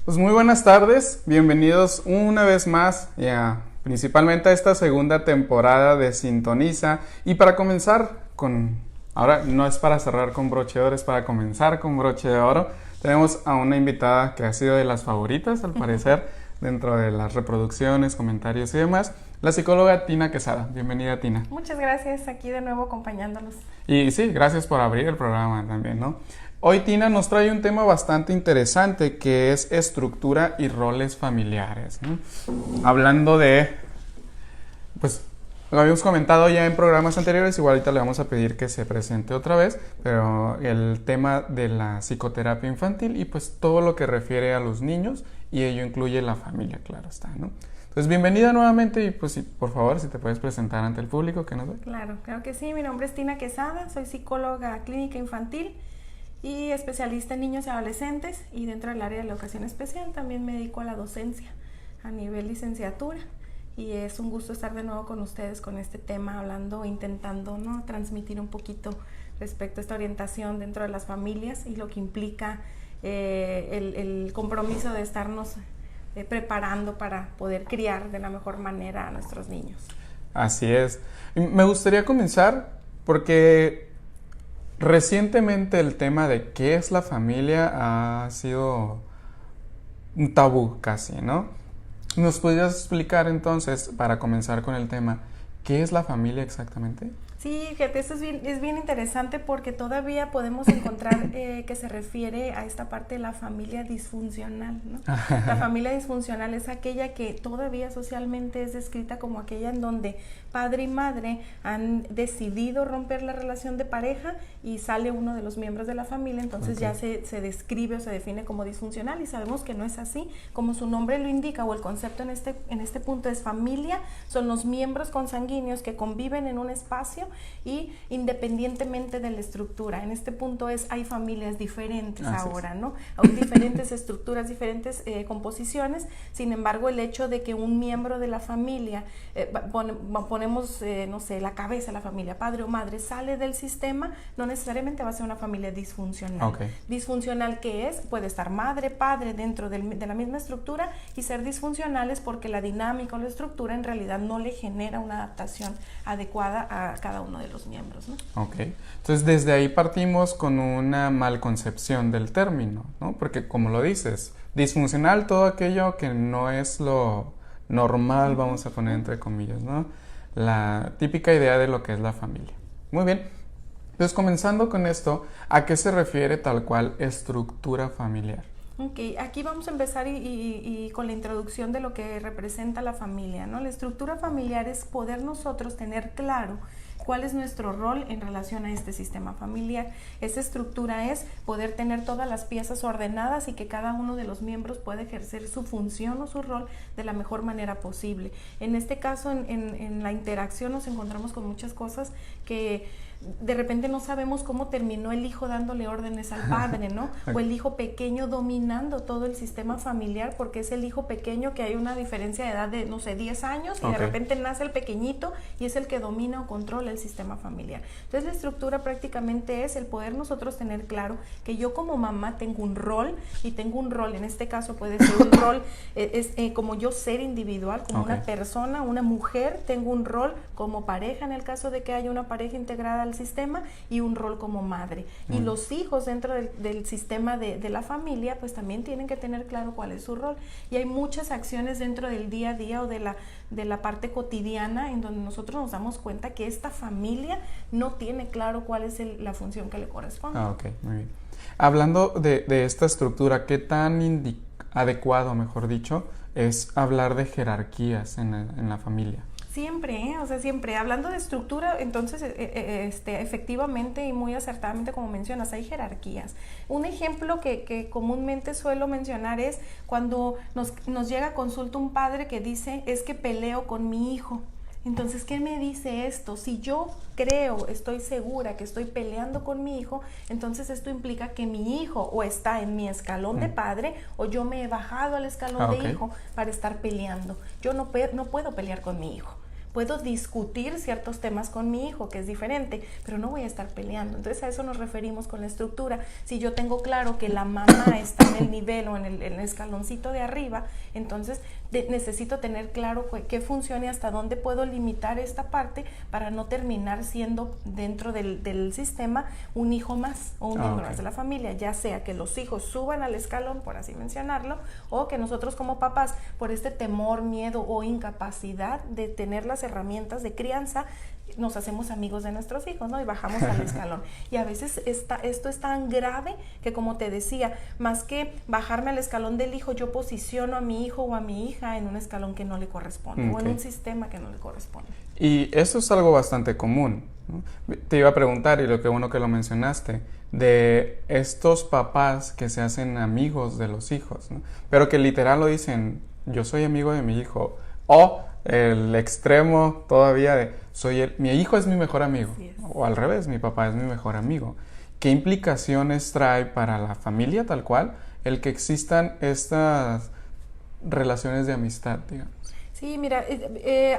Pues muy buenas tardes, bienvenidos una vez más principalmente a esta segunda temporada de Sintoniza. Y para comenzar ahora no es para cerrar con broche de oro, es para comenzar con broche de oro. Tenemos a una invitada que ha sido de las favoritas al parecer dentro de las reproducciones, comentarios y demás, la psicóloga Tina Quesada. Bienvenida, Tina. Muchas gracias, aquí de nuevo acompañándolos. Y sí, gracias por abrir el programa también, ¿no? Hoy Tina nos trae un tema bastante interesante que es estructura y roles familiares, ¿no? Hablando pues lo habíamos comentado ya en programas anteriores, igual ahorita le vamos a pedir que se presente otra vez, pero el tema de la psicoterapia infantil y pues todo lo que refiere a los niños y ello incluye la familia, claro está, ¿no? Entonces bienvenida nuevamente y pues por favor si te puedes presentar ante el público que nos ve. Claro que sí, mi nombre es Tina Quesada, soy psicóloga clínica infantil y especialista en niños y adolescentes, y dentro del área de la educación especial también me dedico a la docencia a nivel licenciatura, y es un gusto estar de nuevo con ustedes con este tema, hablando, intentando, ¿no?, transmitir un poquito respecto a esta orientación dentro de las familias y lo que implica el compromiso de estarnos preparando para poder criar de la mejor manera a nuestros niños. Así es. Me gustaría comenzar porque recientemente el tema de qué es la familia ha sido un tabú casi, ¿no? ¿Nos podrías explicar entonces, para comenzar con el tema, qué es la familia exactamente? Sí, fíjate, esto es bien interesante porque todavía podemos encontrar que se refiere a esta parte de la familia disfuncional, ¿no? La familia disfuncional es aquella que todavía socialmente es descrita como aquella en donde padre y madre han decidido romper la relación de pareja y sale uno de los miembros de la familia, entonces ya se describe o se define como disfuncional, y sabemos que no es así, como su nombre lo indica, o el concepto en este punto es familia, son los miembros consanguíneos que conviven en un espacio y independientemente de la estructura. En este punto hay familias diferentes ahora, ¿no? Hay diferentes estructuras, diferentes composiciones. Sin embargo, el hecho de que un miembro de la familia, ponemos, no sé, la cabeza de la familia, padre o madre, sale del sistema, no necesariamente va a ser una familia disfuncional. Disfuncional, ¿qué es? Puede estar madre, padre dentro de la misma estructura y ser disfuncionales porque la dinámica o la estructura en realidad no le genera una adaptación adecuada a cada uno de los miembros, ¿no? Entonces desde ahí partimos con una malconcepción del término, ¿no? Porque como lo dices, disfuncional todo aquello que no es lo normal, vamos a poner entre comillas, ¿no? La típica idea de lo que es la familia. Muy bien. Entonces comenzando con esto, ¿a qué se refiere tal cual estructura familiar? Aquí vamos a empezar y con la introducción de lo que representa la familia, ¿no? La estructura familiar es poder nosotros tener claro cuál es nuestro rol en relación a este sistema familiar. Esa estructura es poder tener todas las piezas ordenadas y que cada uno de los miembros pueda ejercer su función o su rol de la mejor manera posible. En este caso, en la interacción nos encontramos con muchas cosas que de repente no sabemos cómo terminó el hijo dándole órdenes al padre, ¿no? O el hijo pequeño dominando todo el sistema familiar, porque es el hijo pequeño que hay una diferencia de edad de, no sé, 10 años y de repente nace el pequeñito y es el que domina o controla el sistema familiar. Entonces la estructura prácticamente es el poder nosotros tener claro que yo como mamá tengo un rol, y tengo un rol, en este caso puede ser un rol como yo ser individual, como una persona, una mujer, tengo un rol como pareja en el caso de que haya una pareja integrada al sistema, y un rol como madre. Y los hijos dentro del sistema de la familia pues también tienen que tener claro cuál es su rol, y hay muchas acciones dentro del día a día o de la parte cotidiana en donde nosotros nos damos cuenta que esta familia no tiene claro cuál es la función que le corresponde. Muy bien. Hablando de esta estructura, ¿qué tan adecuado, mejor dicho, es hablar de jerarquías en la familia? Siempre, o sea, siempre. Hablando de estructura, entonces, efectivamente y muy acertadamente, como mencionas, hay jerarquías. Un ejemplo que comúnmente suelo mencionar es cuando nos llega a consulta un padre que dice, es que peleo con mi hijo. Entonces, ¿qué me dice esto? Si yo creo, estoy segura que estoy peleando con mi hijo, entonces esto implica que mi hijo o está en mi escalón de padre o yo me he bajado al escalón de hijo para estar peleando. Yo no puedo pelear con mi hijo, puedo discutir ciertos temas con mi hijo, que es diferente, pero no voy a estar peleando. Entonces a eso nos referimos con la estructura. Si yo tengo claro que la mamá está en el nivel o en el escaloncito de arriba, entonces necesito tener claro qué funciona y hasta dónde puedo limitar esta parte para no terminar siendo dentro del sistema un hijo más o un miembro más de la familia, ya sea que los hijos suban al escalón, por así mencionarlo, o que nosotros como papás, por este temor, miedo o incapacidad de tener las herramientas de crianza, nos hacemos amigos de nuestros hijos, ¿no? Y bajamos al escalón. Y a veces esto es tan grave que, como te decía, más que bajarme al escalón del hijo, yo posiciono a mi hijo o a mi hija en un escalón que no le corresponde, o en un sistema que no le corresponde. Y eso es algo bastante común, ¿no? Te iba a preguntar, y lo que bueno que lo mencionaste, de estos papás que se hacen amigos de los hijos, ¿no? Pero que literal lo dicen, yo soy amigo de mi hijo, o el extremo todavía de mi hijo es mi mejor amigo, o al revés, mi papá es mi mejor amigo. ¿Qué implicaciones trae para la familia tal cual el que existan estas relaciones de amistad, digamos? Sí, mira,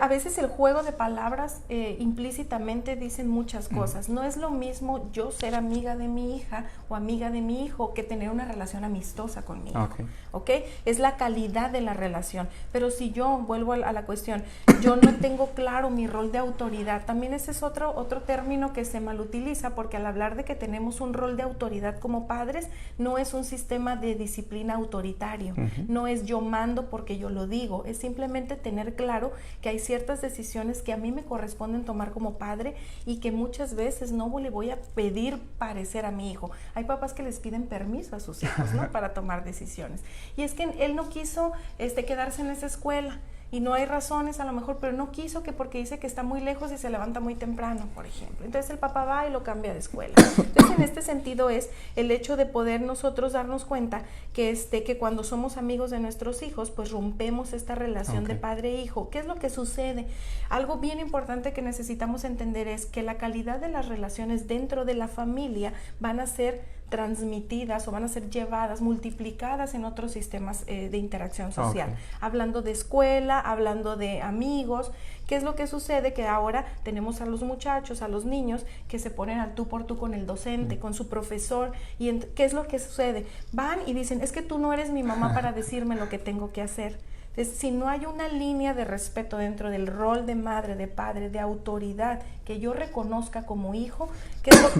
a veces el juego de palabras implícitamente dicen muchas cosas. No es lo mismo yo ser amiga de mi hija o amiga de mi hijo que tener una relación amistosa con mi hijo. ¿Ok? Es la calidad de la relación. Pero si yo, vuelvo a la cuestión, yo no tengo claro mi rol de autoridad, también ese es otro término que se malutiliza, porque al hablar de que tenemos un rol de autoridad como padres, no es un sistema de disciplina autoritario. No es yo mando porque yo lo digo, es simplemente tener claro que hay ciertas decisiones que a mí me corresponden tomar como padre y que muchas veces no le voy a pedir parecer a mi hijo. Hay papás que les piden permiso a sus hijos, ¿no? Para tomar decisiones. Y es que él no quiso quedarse en esa escuela. Y no hay razones a lo mejor, pero no quiso, que porque dice que está muy lejos y se levanta muy temprano, por ejemplo. Entonces el papá va y lo cambia de escuela. Entonces en este sentido es el hecho de poder nosotros darnos cuenta que cuando somos amigos de nuestros hijos, pues rompemos esta relación de padre-hijo. ¿Qué es lo que sucede? Algo bien importante que necesitamos entender es que la calidad de las relaciones dentro de la familia van a ser transmitidas o van a ser llevadas, multiplicadas en otros sistemas de interacción social. Hablando de escuela, hablando de amigos. ¿Qué es lo que sucede? Que ahora tenemos a los muchachos, a los niños que se ponen al tú por tú con el docente, con su profesor. ¿Y qué es lo que sucede? Van y dicen, es que tú no eres mi mamá para decirme lo que tengo que hacer. Entonces, si no hay una línea de respeto dentro del rol de madre, de padre, de autoridad que yo reconozca como hijo, ¿qué es lo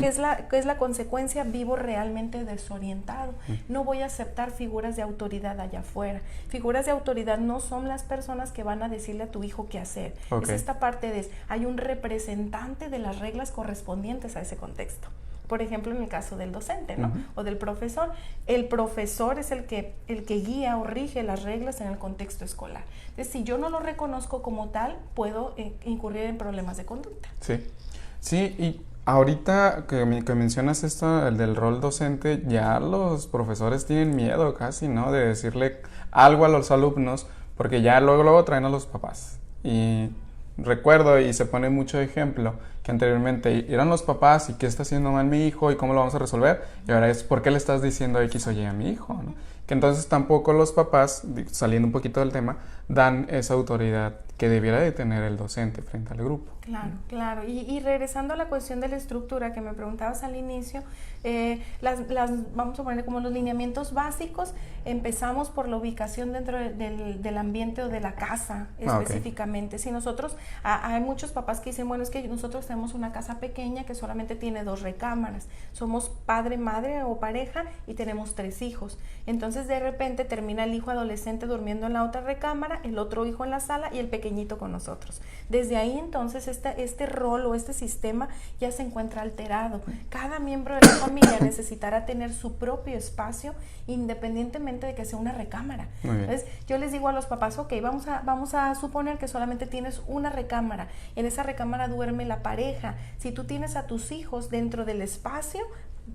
que es la consecuencia? Vivo realmente desorientado. No voy a aceptar figuras de autoridad allá afuera. Figuras de autoridad no son las personas que van a decirle a tu hijo qué hacer. Es esta parte de, hay un representante de las reglas correspondientes a ese contexto. Por ejemplo, en el caso del docente, ¿no? O del profesor. El profesor es el que guía o rige las reglas en el contexto escolar. Entonces, si yo no lo reconozco como tal, puedo incurrir en problemas de conducta. Sí, y ahorita que mencionas esto, el del rol docente, ya los profesores tienen miedo casi, ¿no? De decirle algo a los alumnos, porque ya luego traen a los papás. Y recuerdo, y se pone mucho ejemplo, que anteriormente eran los papás y qué está haciendo mal mi hijo y cómo lo vamos a resolver, y ahora es por qué le estás diciendo X o Y a mi hijo, ¿no? Que entonces tampoco los papás, saliendo un poquito del tema, dan esa autoridad que debiera de tener el docente frente al grupo. Claro. Y regresando a la cuestión de la estructura que me preguntabas al inicio, vamos a poner como los lineamientos básicos. Empezamos por la ubicación dentro del ambiente o de la casa específicamente. Si nosotros, hay muchos papás que dicen, bueno, es que nosotros tenemos una casa pequeña que solamente tiene 2 recámaras. Somos padre, madre o pareja y tenemos 3 hijos. Entonces de repente termina el hijo adolescente durmiendo en la otra recámara, el otro hijo en la sala y el pequeñito con nosotros. Desde ahí entonces este rol o este sistema ya se encuentra alterado. Cada miembro de la familia necesitará tener su propio espacio independientemente de que sea una recámara. Entonces yo les digo a los papás, ok, vamos a suponer que solamente tienes una recámara. En esa recámara duerme la pareja. Si tú tienes a tus hijos dentro del espacio,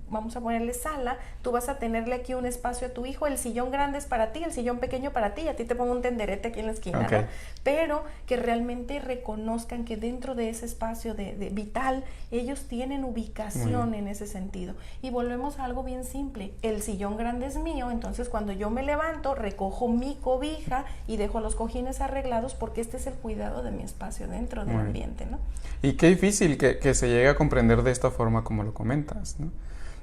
vamos a ponerle sala, tú vas a tenerle aquí un espacio a tu hijo, el sillón grande es para ti, el sillón pequeño para ti, a ti te pongo un tenderete aquí en la esquina, ¿no? Pero que realmente reconozcan que dentro de ese espacio de vital, ellos tienen ubicación en ese sentido. Y volvemos a algo bien simple, el sillón grande es mío, entonces cuando yo me levanto, recojo mi cobija y dejo los cojines arreglados porque este es el cuidado de mi espacio dentro del ambiente, ¿no? Y qué difícil que se llegue a comprender de esta forma como lo comentas, ¿no?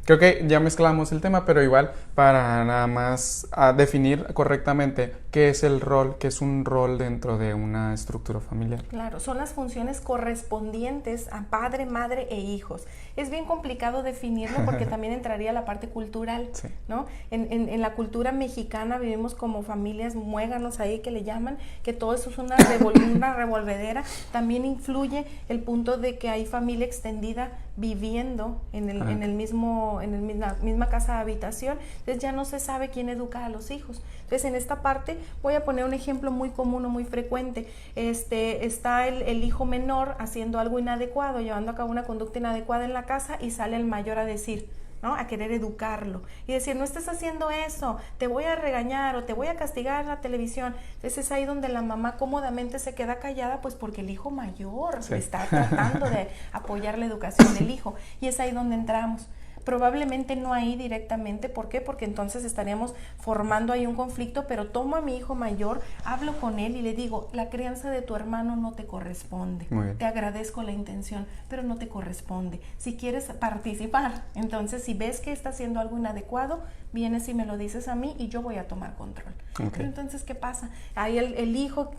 Creo que ya mezclamos el tema, pero igual para nada más definir correctamente qué es el rol, qué es un rol dentro de una estructura familiar. Claro, son las funciones correspondientes a padre, madre e hijos. Es bien complicado definirlo porque también entraría la parte cultural, sí, ¿no? En la cultura mexicana vivimos como familias muéganos ahí que le llaman, que todo eso es una revolvedera. También influye el punto de que hay familia extendida viviendo en el misma casa de habitación, entonces ya no se sabe quién educa a los hijos. Entonces en esta parte voy a poner un ejemplo muy común o muy frecuente. Está el hijo menor haciendo algo inadecuado, llevando a cabo una conducta inadecuada en la casa y sale el mayor a decir, ¿no? A querer educarlo y decir, no estés haciendo eso, te voy a regañar o te voy a castigar en la televisión. Entonces es ahí donde la mamá cómodamente se queda callada, pues porque el hijo mayor está tratando de apoyar la educación del hijo, y es ahí donde entramos. Probablemente no ahí directamente, ¿por qué? Porque entonces estaríamos formando ahí un conflicto, pero tomo a mi hijo mayor, hablo con él y le digo, la crianza de tu hermano no te corresponde, te agradezco la intención, pero no te corresponde. Si quieres participar, entonces si ves que está haciendo algo inadecuado, vienes y me lo dices a mí y yo voy a tomar control. Pero entonces, ¿qué pasa? Ahí el hijo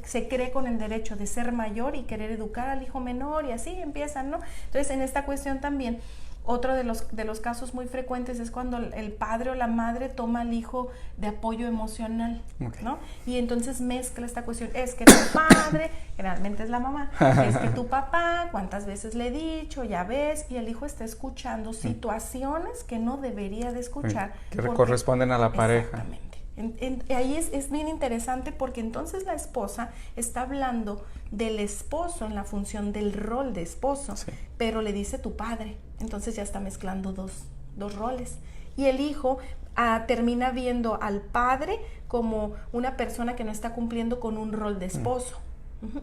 se cree con el derecho de ser mayor y querer educar al hijo menor y así empiezan, ¿no? Entonces, en esta cuestión también, otro de los casos muy frecuentes es cuando el padre o la madre toma al hijo de apoyo emocional, ¿no? Y entonces mezcla esta cuestión, es que tu padre, generalmente es la mamá, es que tu papá, cuántas veces le he dicho, ya ves, y el hijo está escuchando situaciones que no debería de escuchar. Que corresponden a la pareja. Exactamente. Ahí es bien interesante porque entonces la esposa está hablando del esposo en la función del rol de esposo, pero le dice tu padre, entonces ya está mezclando dos roles, y el hijo termina viendo al padre como una persona que no está cumpliendo con un rol de esposo.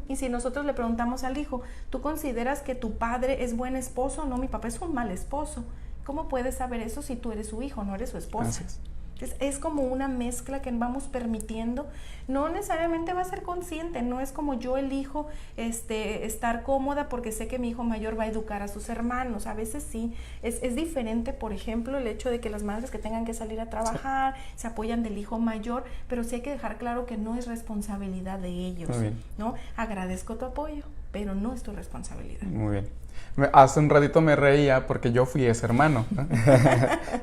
Y si nosotros le preguntamos al hijo, ¿tú consideras que tu padre es buen esposo? No, mi papá es un mal esposo. ¿Cómo puedes saber eso si tú eres su hijo, no eres su esposa? Es como una mezcla que vamos permitiendo, no necesariamente va a ser consciente, no es como yo elijo estar cómoda porque sé que mi hijo mayor va a educar a sus hermanos, a veces sí, es diferente, por ejemplo, el hecho de que las madres que tengan que salir a trabajar, se apoyan del hijo mayor, pero sí hay que dejar claro que no es responsabilidad de ellos, ¿no? Agradezco tu apoyo, pero no es tu responsabilidad. Muy bien. Hace un ratito me reía porque yo fui ese hermano, ¿no?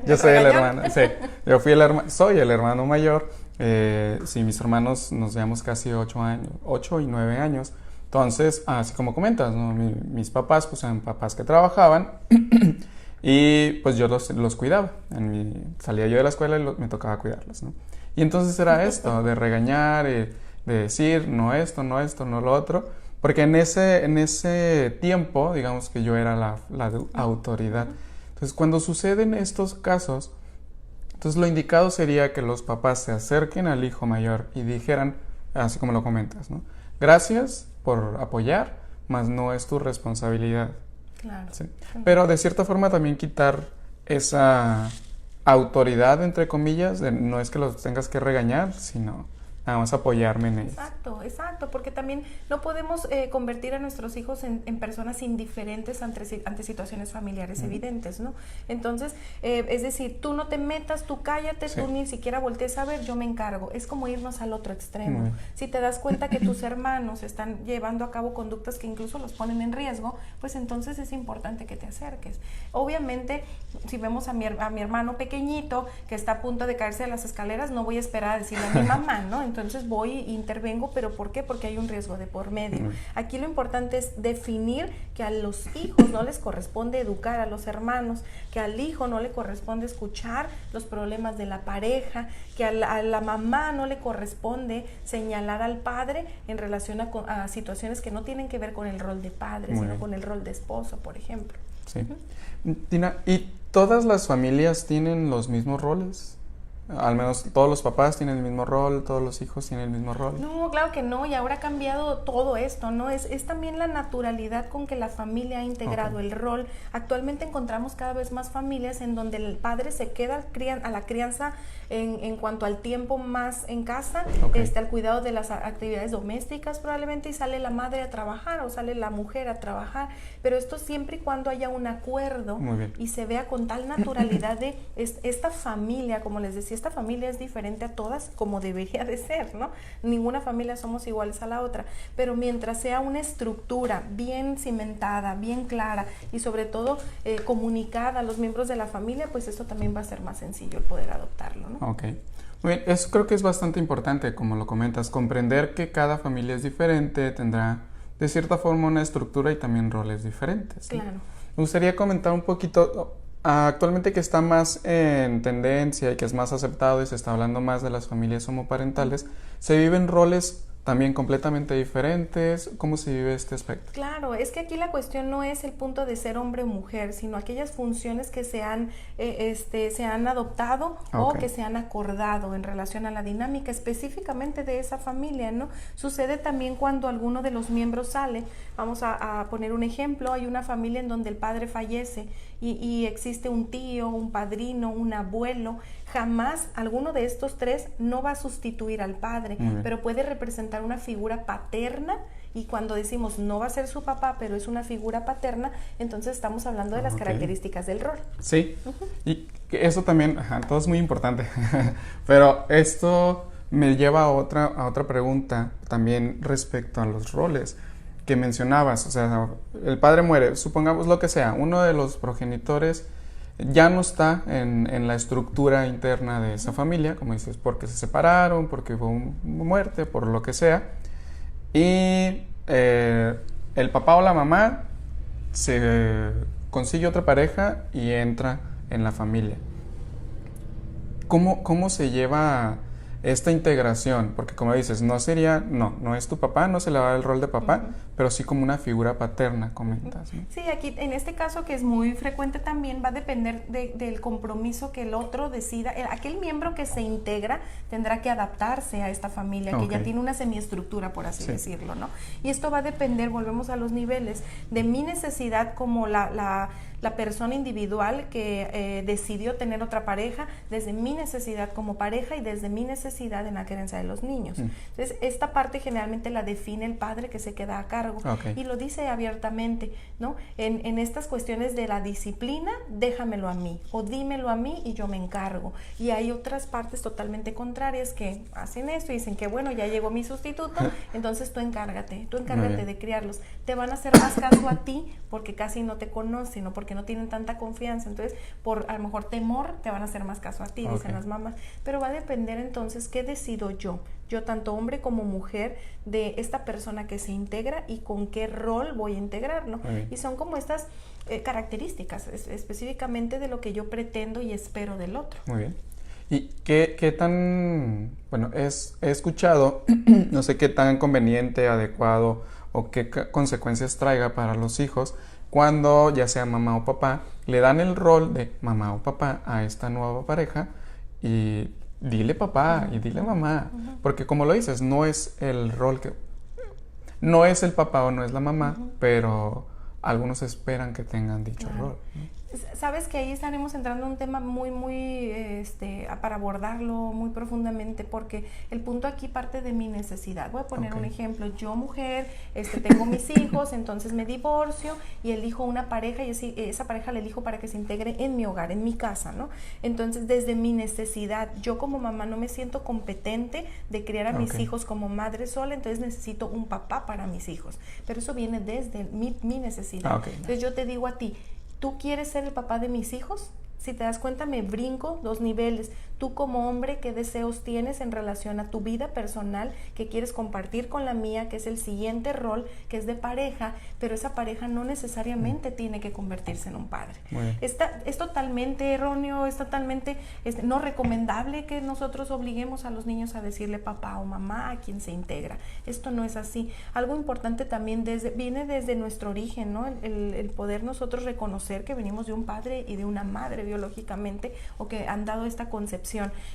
Yo soy el hermano, yo soy el hermano mayor. Sí, mis hermanos nos llevamos casi 8 y 9 años. Entonces, así como comentas, ¿no? Mis papás, pues eran papás que trabajaban y pues yo los cuidaba. Salía yo de la escuela y me tocaba cuidarlos, ¿no? Y entonces era esto, de regañar, de decir, no esto, no lo otro. Porque en ese tiempo, digamos que yo era la autoridad. Entonces, cuando suceden estos casos, entonces lo indicado sería que los papás se acerquen al hijo mayor y dijeran, así como lo comentas, ¿no? Gracias por apoyar, mas no es tu responsabilidad. Claro. ¿Sí? Pero de cierta forma también quitar esa autoridad, entre comillas, de no es que los tengas que regañar, sino nada más apoyarme en ellos. Exacto, porque también no podemos convertir a nuestros hijos en personas indiferentes ante situaciones familiares evidentes, ¿no? Entonces, es decir, tú no te metas, tú cállate, tú ni siquiera voltees a ver, yo me encargo. Es como irnos al otro extremo. Si te das cuenta que tus hermanos están llevando a cabo conductas que incluso los ponen en riesgo, pues entonces es importante que te acerques. Obviamente, si vemos a mi hermano pequeñito que está a punto de caerse de las escaleras, no voy a esperar a decirle a mi mamá, ¿no? Entonces voy e intervengo, ¿pero por qué? Porque hay un riesgo de por medio. Aquí lo importante es definir que a los hijos no les corresponde educar a los hermanos, que al hijo no le corresponde escuchar los problemas de la pareja, que a la mamá no le corresponde señalar al padre en relación a situaciones que no tienen que ver con el rol de padre, sino con el rol de esposo, por ejemplo. Sí. Tina, ¿y todas las familias tienen los mismos roles? Al menos todos los papás tienen el mismo rol, todos los hijos tienen el mismo rol. No, claro que no, y ahora ha cambiado todo esto, ¿no? Es también la naturalidad con que la familia ha integrado el rol. Actualmente encontramos cada vez más familias en donde el padre se queda a la crianza en cuanto al tiempo más en casa, al cuidado de las actividades domésticas probablemente, y sale la madre a trabajar o sale la mujer a trabajar, pero esto siempre y cuando haya un acuerdo y se vea con tal naturalidad de esta familia, como les decía, esta familia es diferente a todas como debería de ser, ¿no? Ninguna familia somos iguales a la otra, pero mientras sea una estructura bien cimentada, bien clara y sobre todo comunicada a los miembros de la familia, pues esto también va a ser más sencillo el poder adoptarlo, ¿no? Ok. Muy bien, eso creo que es bastante importante, como lo comentas, comprender que cada familia es diferente, tendrá de cierta forma una estructura y también roles diferentes, ¿sí? Claro. Me gustaría comentar un poquito, actualmente que está más en tendencia y que es más aceptado y se está hablando más de las familias homoparentales, ¿se viven roles también completamente diferentes? ¿Cómo se vive este aspecto? Claro, es que aquí la cuestión no es el punto de ser hombre o mujer, sino aquellas funciones que se han adoptado o que se han acordado en relación a la dinámica específicamente de esa familia, ¿no? Sucede también cuando alguno de los miembros sale. Vamos a poner un ejemplo. Hay una familia en donde el padre fallece y existe un tío, un padrino, un abuelo. Jamás alguno de estos tres no va a sustituir al padre, pero puede representar una figura paterna, y cuando decimos no va a ser su papá, pero es una figura paterna, entonces estamos hablando de las características del rol. Sí, y eso también, todo es muy importante, pero esto me lleva a otra pregunta también respecto a los roles que mencionabas. O sea, el padre muere, supongamos lo que sea, uno de los progenitores ya no está en la estructura interna de esa familia, como dices, porque se separaron, porque hubo una muerte, por lo que sea, y el papá o la mamá se consigue otra pareja y entra en la familia. ¿Cómo se lleva esta integración? Porque como dices, no es tu papá, no se le va el rol de papá, pero sí como una figura paterna, comentas, ¿no? Sí, aquí en este caso, que es muy frecuente también, va a depender del compromiso que el otro decida. Aquel miembro que se integra tendrá que adaptarse a esta familia, que ya tiene una semiestructura, por así decirlo, ¿no? Y esto va a depender, volvemos a los niveles, de mi necesidad como la persona individual que decidió tener otra pareja, desde mi necesidad como pareja y desde mi necesidad en la crianza de los niños. Entonces, esta parte generalmente la define el padre que se queda a cargo y lo dice abiertamente, ¿no? En estas cuestiones de la disciplina, déjamelo a mí o dímelo a mí y yo me encargo. Y hay otras partes totalmente contrarias que hacen esto y dicen que bueno, ya llegó mi sustituto, entonces tú encárgate de criarlos. Te van a hacer más caso a ti porque casi no te conocen o porque no tienen tanta confianza, entonces por a lo mejor temor te van a hacer más caso a ti, dicen las mamás, pero va a depender entonces qué decido yo tanto hombre como mujer, de esta persona que se integra y con qué rol voy a integrarlo. Y son como estas características específicamente de lo que yo pretendo y espero del otro. Muy bien. ¿Y qué tan, bueno, he escuchado, no sé qué tan conveniente, adecuado o qué consecuencias traiga para los hijos cuando ya sea mamá o papá, le dan el rol de mamá o papá a esta nueva pareja y dile papá y dile mamá, porque como lo dices, no es el rol no es el papá o no es la mamá, pero algunos esperan que tengan dicho rol, ¿no? Sabes que ahí estaremos entrando en un tema muy para abordarlo muy profundamente, porque el punto aquí parte de mi necesidad. Voy a poner un ejemplo. Yo, mujer, tengo mis hijos, entonces me divorcio y elijo una pareja y esa pareja la elijo para que se integre en mi hogar, en mi casa, ¿no? Entonces, desde mi necesidad, yo como mamá no me siento competente de criar a mis hijos como madre sola, entonces necesito un papá para mis hijos. Pero eso viene desde mi necesidad. Entonces yo te digo a ti, ¿tú quieres ser el papá de mis hijos? Si te das cuenta, me brinco 2 niveles. Tú como hombre, ¿qué deseos tienes en relación a tu vida personal que quieres compartir con la mía, que es el siguiente rol, que es de pareja, pero esa pareja no necesariamente tiene que convertirse en un padre? Es totalmente erróneo, es totalmente no recomendable que nosotros obliguemos a los niños a decirle papá o mamá a quien se integra. Esto no es así. Algo importante también viene desde nuestro origen, ¿no? El poder nosotros reconocer que venimos de un padre y de una madre biológicamente, o que han dado esta concepción.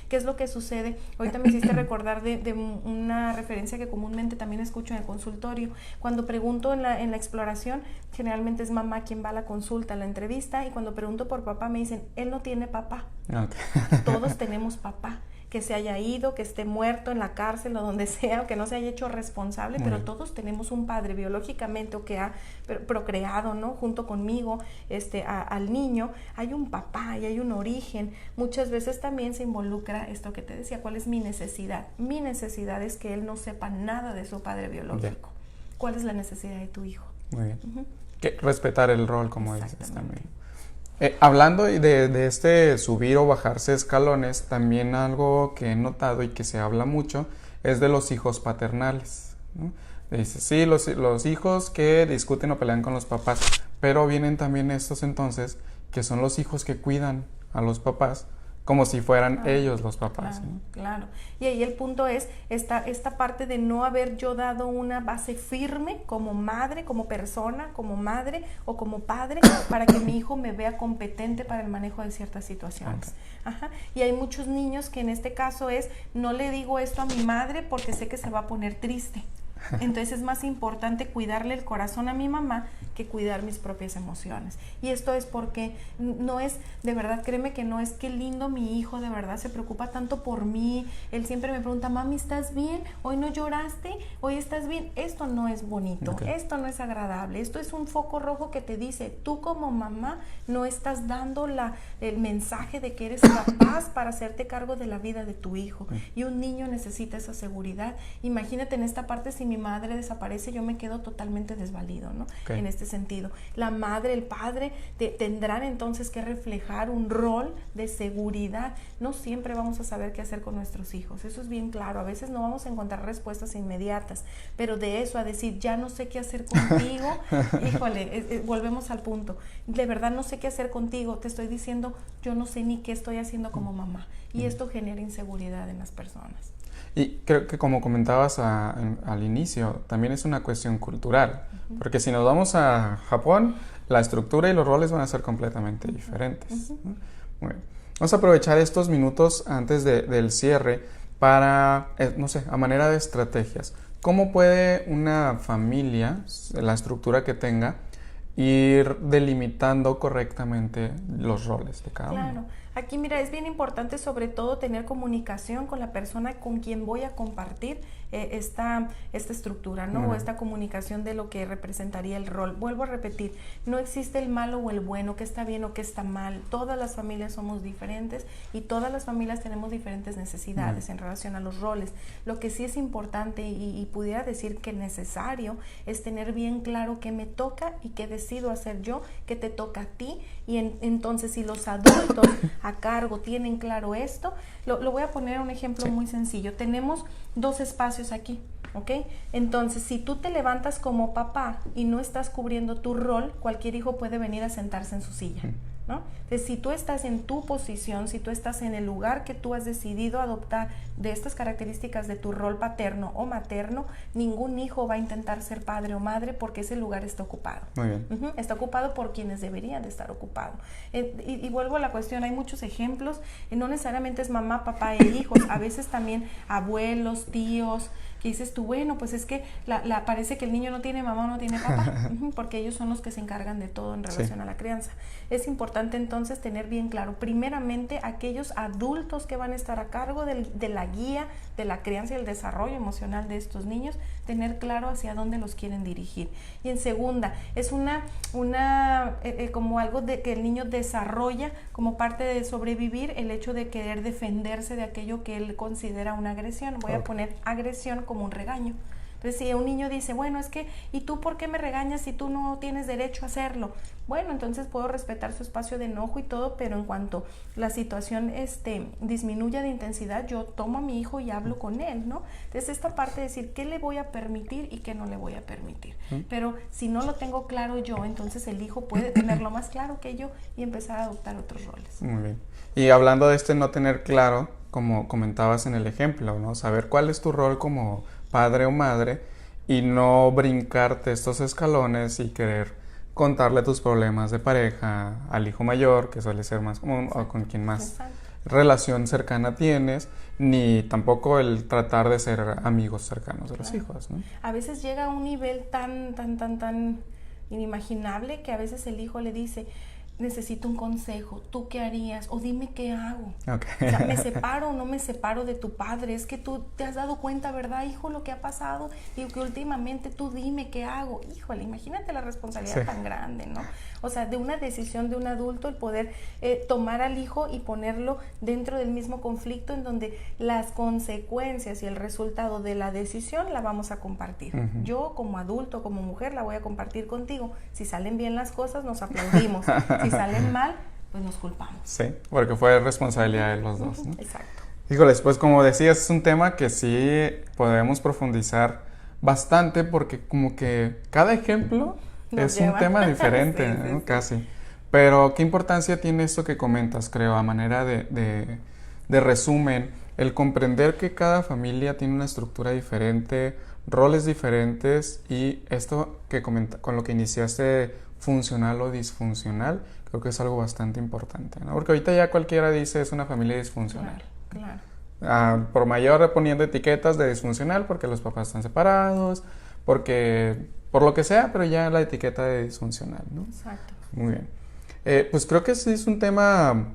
¿Qué es lo que sucede? Ahorita me hiciste recordar de una referencia que comúnmente también escucho en el consultorio. Cuando pregunto en la exploración, generalmente es mamá quien va a la consulta, a la entrevista, y cuando pregunto por papá me dicen, él no tiene papá. Okay. Todos tenemos papá. Que se haya ido, que esté muerto en la cárcel o donde sea, o que no se haya hecho responsable, pero todos tenemos un padre biológicamente, o que ha procreado, ¿no? Junto conmigo, al niño. Hay un papá y hay un origen. Muchas veces también se involucra esto que te decía, ¿cuál es mi necesidad? Mi necesidad es que él no sepa nada de su padre biológico. ¿Cuál es la necesidad de tu hijo? Muy bien. Que respetar el rol, como dices también. Hablando de este subir o bajarse escalones, también algo que he notado y que se habla mucho es de los hijos paternales, ¿no? Dice, sí, los hijos que discuten o pelean con los papás, pero vienen también estos entonces que son los hijos que cuidan a los papás como si fueran ellos los papás, claro, ¿no? Claro. Y ahí el punto es esta parte de no haber yo dado una base firme como madre, como persona, como madre o como padre, para que mi hijo me vea competente para el manejo de ciertas situaciones. Okay. Ajá. Y hay muchos niños que en este caso no le digo esto a mi madre porque sé que se va a poner triste. Entonces es más importante cuidarle el corazón a mi mamá que cuidar mis propias emociones. Y esto es porque no es, de verdad, créeme que no es que lindo mi hijo, de verdad se preocupa tanto por mí. Él siempre me pregunta, mami, ¿estás bien? ¿Hoy no lloraste? ¿Hoy estás bien? Esto no es bonito, esto no es agradable. Esto es un foco rojo que te dice, tú como mamá no estás dando el mensaje de que eres capaz para hacerte cargo de la vida de tu hijo. Y un niño necesita esa seguridad. Imagínate en esta parte, si mi madre desaparece, yo me quedo totalmente desvalido, ¿no? En este sentido. La madre, el padre tendrán entonces que reflejar un rol de seguridad. No siempre vamos a saber qué hacer con nuestros hijos. Eso es bien claro. A veces no vamos a encontrar respuestas inmediatas, pero de eso a decir, ya no sé qué hacer contigo, híjole, volvemos al punto. De verdad no sé qué hacer contigo. Te estoy diciendo, yo no sé ni qué estoy haciendo como mamá. Y esto genera inseguridad en las personas. Y creo que, como comentabas al inicio, también es una cuestión cultural, porque si nos vamos a Japón, la estructura y los roles van a ser completamente diferentes, ¿no? Muy bien. Vamos a aprovechar estos minutos antes del cierre para, no sé, a manera de estrategias. ¿Cómo puede una familia, la estructura que tenga, ir delimitando correctamente los roles de cada uno? Claro. Aquí, mira, es bien importante sobre todo tener comunicación con la persona con quien voy a compartir esta estructura, ¿no? O esta comunicación de lo que representaría el rol. Vuelvo a repetir, no existe el malo o el bueno, qué está bien o qué está mal. Todas las familias somos diferentes y todas las familias tenemos diferentes necesidades en relación a los roles. Lo que sí es importante y pudiera decir que necesario es tener bien claro qué me toca y qué decido hacer yo, qué te toca a ti. Y entonces, si los adultos a cargo tienen claro esto, lo voy a poner un ejemplo muy sencillo. Tenemos 2 espacios aquí, ¿ok? Entonces, si tú te levantas como papá y no estás cubriendo tu rol, cualquier hijo puede venir a sentarse en su silla, ¿no? Entonces, si tú estás en tu posición, si tú estás en el lugar que tú has decidido adoptar de estas características de tu rol paterno o materno, ningún hijo va a intentar ser padre o madre porque ese lugar está ocupado. Muy bien. Está ocupado por quienes deberían de estar ocupados. Y vuelvo a la cuestión, hay muchos ejemplos, no necesariamente es mamá, papá e hijos, a veces también abuelos, tíos, que dices tú, bueno, pues es que parece que el niño no tiene mamá o no tiene papá, porque ellos son los que se encargan de todo en relación a la crianza. Es importante entonces tener bien claro, primeramente, aquellos adultos que van a estar a cargo de la guía, de la crianza y el desarrollo emocional de estos niños, tener claro hacia dónde los quieren dirigir. Y en segunda, es como algo de que el niño desarrolla como parte de sobrevivir, el hecho de querer defenderse de aquello que él considera una agresión. Voy a poner agresión como un regaño. Entonces, si un niño dice, bueno, es que, ¿y tú por qué me regañas si tú no tienes derecho a hacerlo? Bueno, entonces puedo respetar su espacio de enojo y todo, pero en cuanto la situación disminuya de intensidad, yo tomo a mi hijo y hablo con él, ¿no? Entonces, esta parte de decir qué le voy a permitir y qué no le voy a permitir. Pero si no lo tengo claro yo, entonces el hijo puede tenerlo más claro que yo y empezar a adoptar otros roles. Muy bien. Y hablando de no tener claro, como comentabas en el ejemplo, ¿no? Saber cuál es tu rol como padre o madre y no brincarte estos escalones y querer contarle tus problemas de pareja al hijo mayor, que suele ser más común, o con quien más relación cercana tienes, ni tampoco el tratar de ser amigos cercanos de los hijos, ¿no? A veces llega a un nivel tan inimaginable que a veces el hijo le dice, necesito un consejo, ¿tú qué harías? O dime qué hago. Okay. O sea, ¿me separo o no me separo de tu padre? Es que tú te has dado cuenta, ¿verdad, hijo, lo que ha pasado? Digo que últimamente tú dime qué hago. Híjole, imagínate la responsabilidad tan grande, ¿no? O sea, de una decisión de un adulto, el poder tomar al hijo y ponerlo dentro del mismo conflicto en donde las consecuencias y el resultado de la decisión la vamos a compartir. Yo como adulto, como mujer, la voy a compartir contigo. Si salen bien las cosas, nos aplaudimos. Si salen mal, pues nos culpamos. Sí, porque fue responsabilidad de los dos, ¿no? Exacto. Híjoles, pues como decías, es un tema que sí podemos profundizar bastante porque como que cada ejemplo es un tema diferente, sí, ¿no? Sí. Casi. Pero qué importancia tiene esto que comentas, creo, a manera de resumen, el comprender que cada familia tiene una estructura diferente, roles diferentes y esto que con lo que iniciaste, funcional o disfuncional, creo que es algo bastante importante, ¿no? Porque ahorita ya cualquiera dice es una familia disfuncional. Claro. Por mayor poniendo etiquetas de disfuncional porque los papás están separados, porque por lo que sea, pero ya la etiqueta de disfuncional, ¿no? Exacto. Muy bien. Pues creo que sí es un tema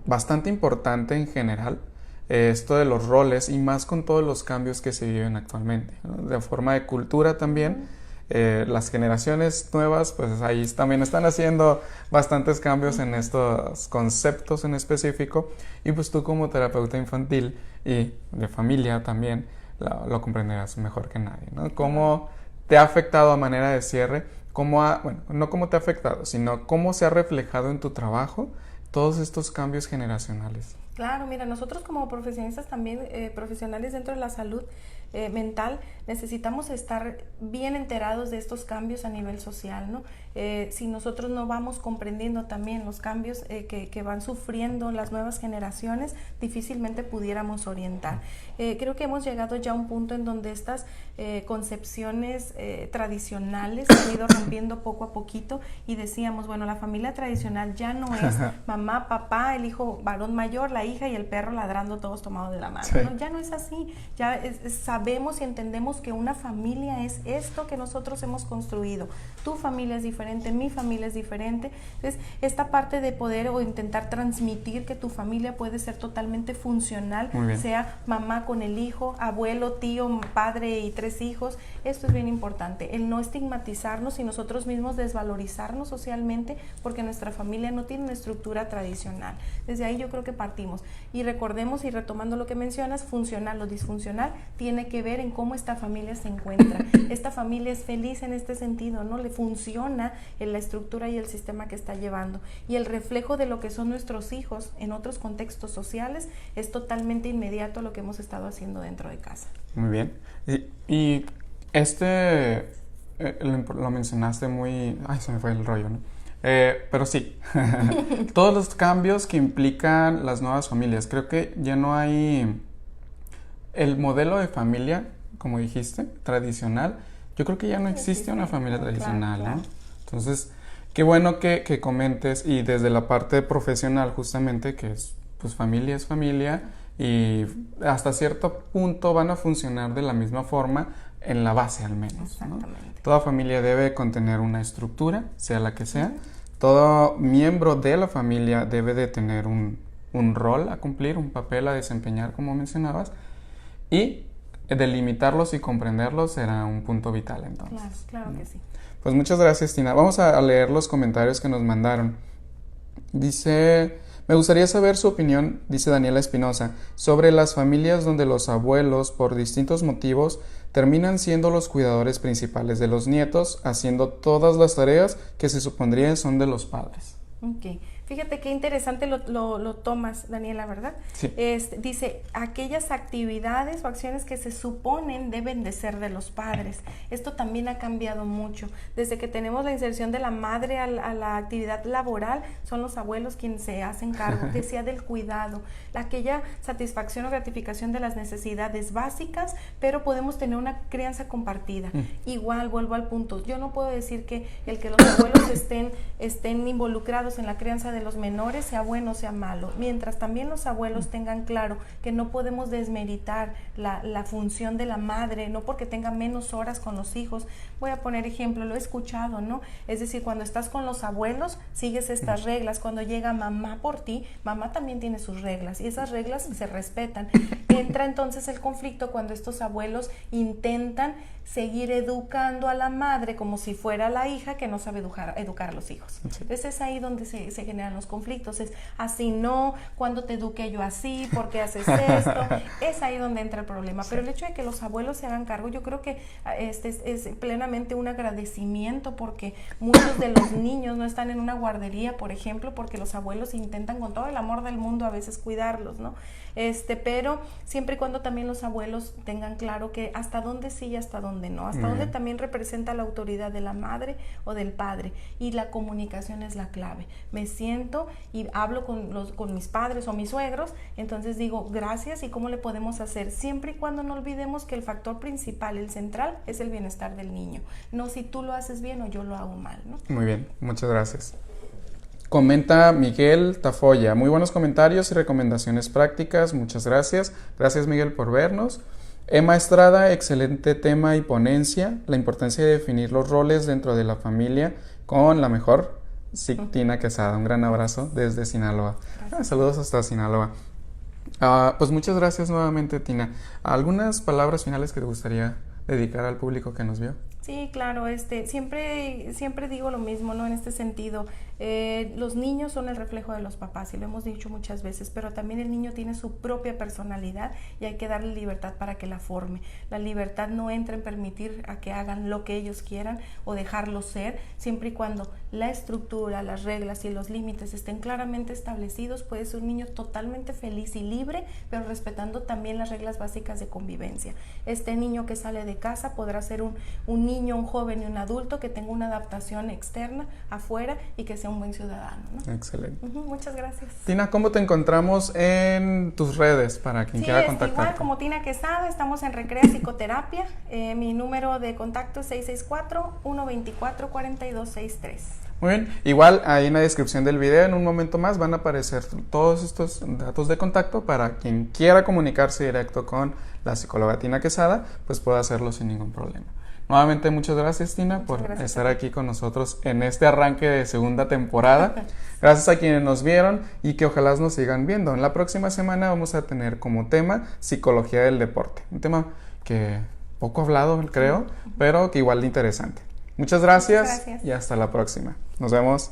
bastante importante en general, esto de los roles y más con todos los cambios que se viven actualmente, ¿no? De forma de cultura también. Las generaciones nuevas, pues ahí también están haciendo bastantes cambios en estos conceptos en específico y pues tú como terapeuta infantil y de familia también lo comprenderás mejor que nadie, ¿no? ¿Cómo te ha afectado a manera de cierre? Bueno, no cómo te ha afectado, sino cómo se ha reflejado en tu trabajo todos estos cambios generacionales. Claro, mira, nosotros como profesionistas también, profesionales dentro de la salud mental, necesitamos estar bien enterados de estos cambios a nivel social, ¿no? Si nosotros no vamos comprendiendo también los cambios que van sufriendo las nuevas generaciones, difícilmente pudiéramos orientar. Creo que hemos llegado ya a un punto en donde estas concepciones tradicionales se han ido rompiendo poco a poquito y decíamos, bueno, la familia tradicional ya no es mamá, papá, el hijo varón mayor, la hija y el perro ladrando todos tomados de la mano, sí. ¿No? Ya no es así, ya sabemos y entendemos que una familia es esto que nosotros hemos construido. Tu familia es diferente, mi familia es diferente. Entonces, esta parte de poder o intentar transmitir que tu familia puede ser totalmente funcional, sea mamá con el hijo, abuelo, tío, padre y 3 hijos, esto es bien importante. El no estigmatizarnos y nosotros mismos desvalorizarnos socialmente porque nuestra familia no tiene una estructura tradicional. Desde ahí yo creo que partimos. Y recordemos y retomando lo que mencionas, funcional o disfuncional tiene que ver en cómo esta familia se encuentra. Esta familia es feliz en este sentido, ¿no? Le funciona en la estructura y el sistema que está llevando. Y el reflejo de lo que son nuestros hijos en otros contextos sociales es totalmente inmediato a lo que hemos estado haciendo dentro de casa. Muy bien. Y lo mencionaste muy... Ay, se me fue el rollo, ¿no? Pero sí, todos los cambios que implican las nuevas familias. Creo que ya no hay el modelo de familia, como dijiste, tradicional. Yo creo que ya no existe una familia tradicional, claro. ¿No? Entonces, qué bueno que comentes y desde la parte profesional justamente que es, pues familia es familia y hasta cierto punto van a funcionar de la misma forma en la base al menos, ¿no? Toda familia debe contener una estructura, sea la que sea. Todo miembro de la familia debe de tener un rol a cumplir, un papel a desempeñar, como mencionabas, y delimitarlos y comprenderlos será un punto vital entonces. Claro que sí. Pues muchas gracias, Tina. Vamos a leer los comentarios que nos mandaron. Dice Me gustaría saber su opinión, dice Daniela Espinosa, sobre las familias donde los abuelos, por distintos motivos, terminan siendo los cuidadores principales de los nietos, haciendo todas las tareas que se supondrían son de los padres. Ok, fíjate qué interesante lo tomas, Daniela, ¿verdad? Sí. Dice, aquellas actividades o acciones que se suponen deben de ser de los padres. Esto también ha cambiado mucho. Desde que tenemos la inserción de la madre a la actividad laboral, son los abuelos quienes se hacen cargo, decía del cuidado, aquella satisfacción o gratificación de las necesidades básicas, pero podemos tener una crianza compartida. Igual, vuelvo al punto, yo no puedo decir que el que los abuelos estén involucrados en la crianza de los menores sea bueno o sea malo, mientras también los abuelos tengan claro que no podemos desmeritar la función de la madre, no porque tenga menos horas con los hijos. Voy a poner ejemplo, lo he escuchado, ¿no? Es decir, cuando estás con los abuelos, sigues estas reglas, cuando llega mamá por ti, mamá también tiene sus reglas y esas reglas se respetan. Entra entonces el conflicto cuando estos abuelos intentan seguir educando a la madre como si fuera la hija que no sabe educar a los hijos. Entonces es ahí donde se generan los conflictos, es así no, cuando te eduqué yo así, ¿por qué haces esto? Es ahí donde entra el problema, pero el hecho de que los abuelos se hagan cargo, yo creo que es plenamente un agradecimiento, porque muchos de los niños no están en una guardería, por ejemplo, porque los abuelos intentan con todo el amor del mundo a veces cuidarlos, ¿no? Pero siempre y cuando también los abuelos tengan claro que hasta dónde sí y hasta dónde no, hasta dónde también representa la autoridad de la madre o del padre, y la comunicación es la clave. Me siento y hablo con mis padres o mis suegros, entonces digo gracias y cómo le podemos hacer, siempre y cuando no olvidemos que el factor principal, el central, es el bienestar del niño, no si tú lo haces bien o yo lo hago mal, ¿no? Muy bien, muchas gracias. Comenta Miguel Tafoya, muy buenos comentarios y recomendaciones prácticas, muchas gracias. Gracias, Miguel, por vernos. Emma Estrada, excelente tema y ponencia, la importancia de definir los roles dentro de la familia con la mejor, Tina Quesada. Un gran abrazo desde Sinaloa. Saludos hasta Sinaloa. Pues muchas gracias nuevamente, Tina. ¿Algunas palabras finales que te gustaría dedicar al público que nos vio? Sí, claro, siempre digo lo mismo, ¿no? En este sentido, los niños son el reflejo de los papás y lo hemos dicho muchas veces, pero también el niño tiene su propia personalidad y hay que darle libertad para que la forme. La libertad no entra en permitir a que hagan lo que ellos quieran o dejarlo ser, siempre y cuando la estructura, las reglas y los límites estén claramente establecidos, puede ser un niño totalmente feliz y libre, pero respetando también las reglas básicas de convivencia. Este niño que sale de casa podrá ser un niño, un joven y un adulto que tenga una adaptación externa, afuera, y que sea un buen ciudadano, ¿no? Excelente. Muchas gracias. Tina, ¿cómo te encontramos en tus redes para quien quiera contactarte? Igual como Tina Quesada, estamos en Recrea Psicoterapia. Mi número de contacto es 664-124-4263. Muy bien, igual ahí en la descripción del video en un momento más van a aparecer todos estos datos de contacto para quien quiera comunicarse directo con la psicóloga Tina Quesada, pues pueda hacerlo sin ningún problema. Nuevamente muchas gracias, Tina, por estar aquí con nosotros en este arranque de segunda temporada. Gracias a quienes nos vieron y que ojalá nos sigan viendo. En la próxima semana vamos a tener como tema psicología del deporte, un tema que poco hablado creo, pero que igual de interesante. Muchas gracias y hasta la próxima. Nos vemos.